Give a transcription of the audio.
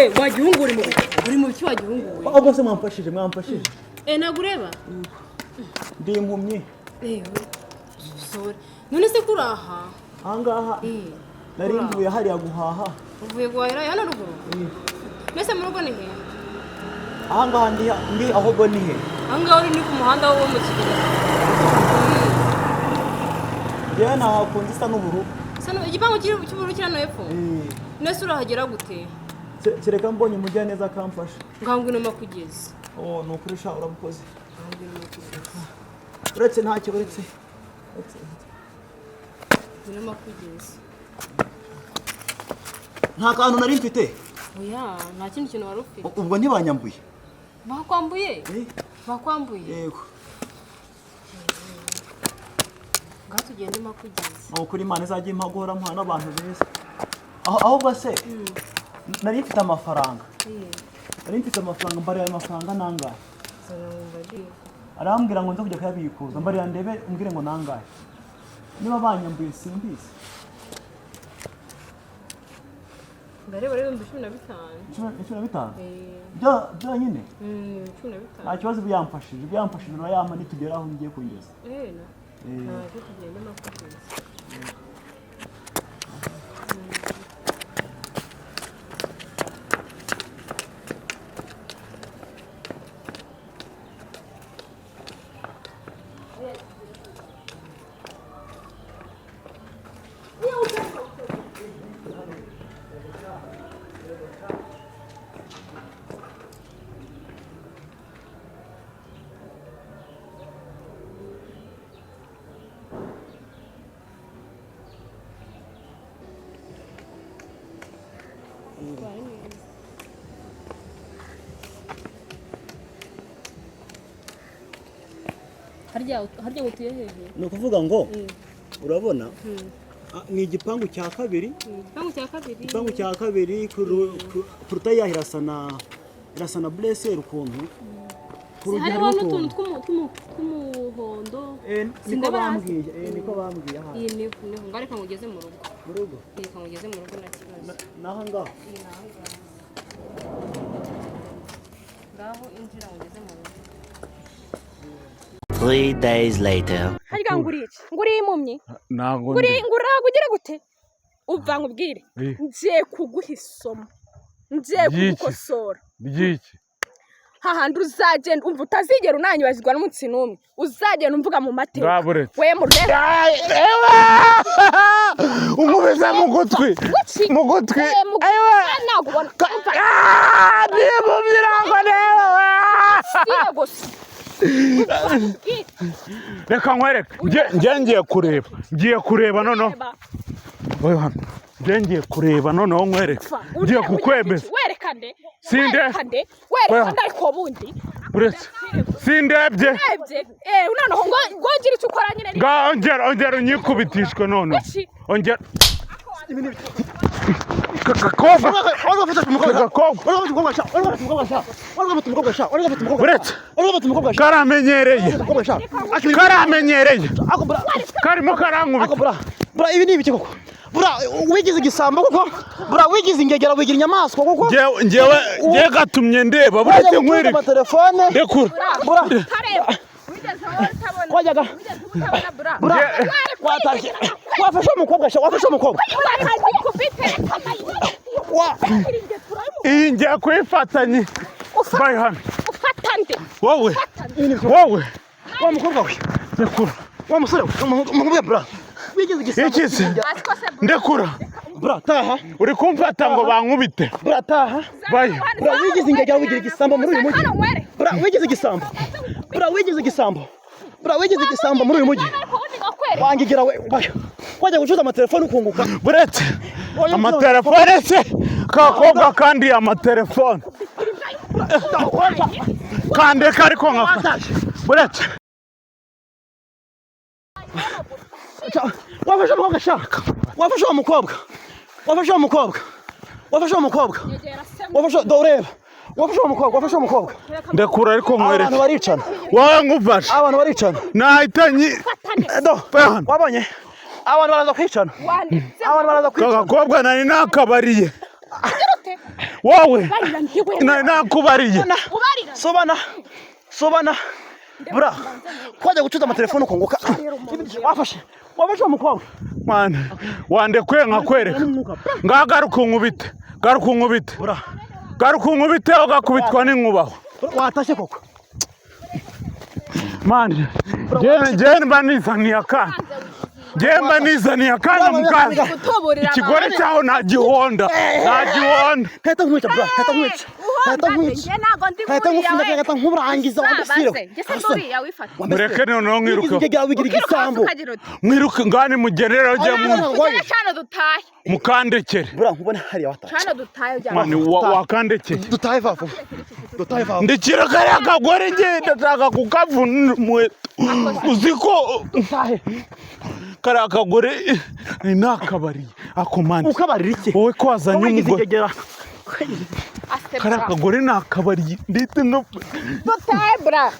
we wagihungu uri mu cyo wagihungu we ahubwo se mwamfashije nagureba ndi impumyi sorry none se kuraha ahangaha nari mvuye hariya guhaha uvuye guhahira yana ruguru mbese mu rugo ni he ahangaha ndi ahubwo ni he ahangaha uri ni ku muhanda wo mu Kigali yewe nahakunze isa n'ubururu igipangu cy'ubururu kirano hepfo nese urahagera gute kereka mbonye umujya neza akamfasha ngangwino makugeze ni ukuri sha urabukoze uretse ntacyo uretse ngwino makugeze nta kantu nari mfite oya nta kindi kintu wari ufite ubwo ntibanyambuye bakwambuye yego tugende makugeze ukuri Imana izajya impagora muha n'abantu beza ahubwo se nari mfite amafaranga mbariye ayo mafaranga nangahe arambwira ngo nza kujya kuyabikuza mbariye ndebe umbwire ngo nangahe niba banyambuye simbizi ndareba rero 15 byonyine 15 nta kibazo byamfashije urayampa nitugera aho ngiye kugeza tugende makugeze harya utuye hejuru ni ukuvuga ngo urabona ni igipangu cya kabiri kuruta irasa na blesser ukuntu hariho n'utuntu tw'umuhondo niko bambwiye aha iyi ni ngareka ngugeze mu rugo reka ngugeze mu rugo na kibazo naho ngaho injira ngugeze mu rugo 3 days later. Harya nguri impumyi ntago nguragugira gute uva nkubwire ngiye kuguha isomo ngiye kugukosora byiki hahandi uzagenda umva utazigera unanyibazirwa n'umunsi n'umwe uzagenda umvuga mu mateka we mu rwego umubeze mu gutwi ayiwa nagubona niba ubyirango rero reka nkwereke ngiye kureba noneho ngiye kureba noneho nkwereke ngiye kukwemeza werekane ariko bundi uretse sindebye noneho ngo ngira icyo ukora nyine ongera unyikubitishwe noneho ongera karamenyereye karimo karankubita ibi ni ibiki koko wigize igisambo koko wigize ingegera wigira inyamaswa koko ngewe gatumye ndeba buretse nkwereke ndekura wajyaga wafashe umukobwa iyi ngiye kuyifatanye bayi hano ufatande wowe wa mukobwa we ndekura wa musore we bra wigize igisambo ikisi ndekura bra taha uri kumfata ngo bankubite bra taha bayi bra wigize ingegera wigira igisambo muri uyu mujyi bra wigize igisambo muri uyu mujyi wangigira we wajya gucuza amatelefone ukunguka buretse amatelefone se kakobwa kandi amatelefone kandeka ariko nkafata buretse wafashe doreba wafashe umukobwa ndekura ariko nkwereke abantu baricana wowe ngufashe abantu baricana nahitanye wabonye abantu baraza kwicana kakobwa nari nakabariye wowe nakubariye sobana bura kwajya gucuza amatelefone ukongoka wafashe umukobwa mwana wandekuye nkakwereka ngagaruka unkubite ugakubitwa n'inkubaho watashye koko mwana jene banizaniye akana mukaza ikigore cyaho ntagihonda heta nkwica bura heta nkuburangiza wambusire mureke noneho mwiruke ngani mugenera ujye mukandekere bura nkubone hariya wataye mwana wakandekere dutahe vava ndikira kariya kagore ngenda ndashaka kukavuna umuheto uziko kariya kagore ni nakabariye akomande ukabarira iki wowe ko wazanye umugore kariya kagore nakabariye ndetse no dutahe bra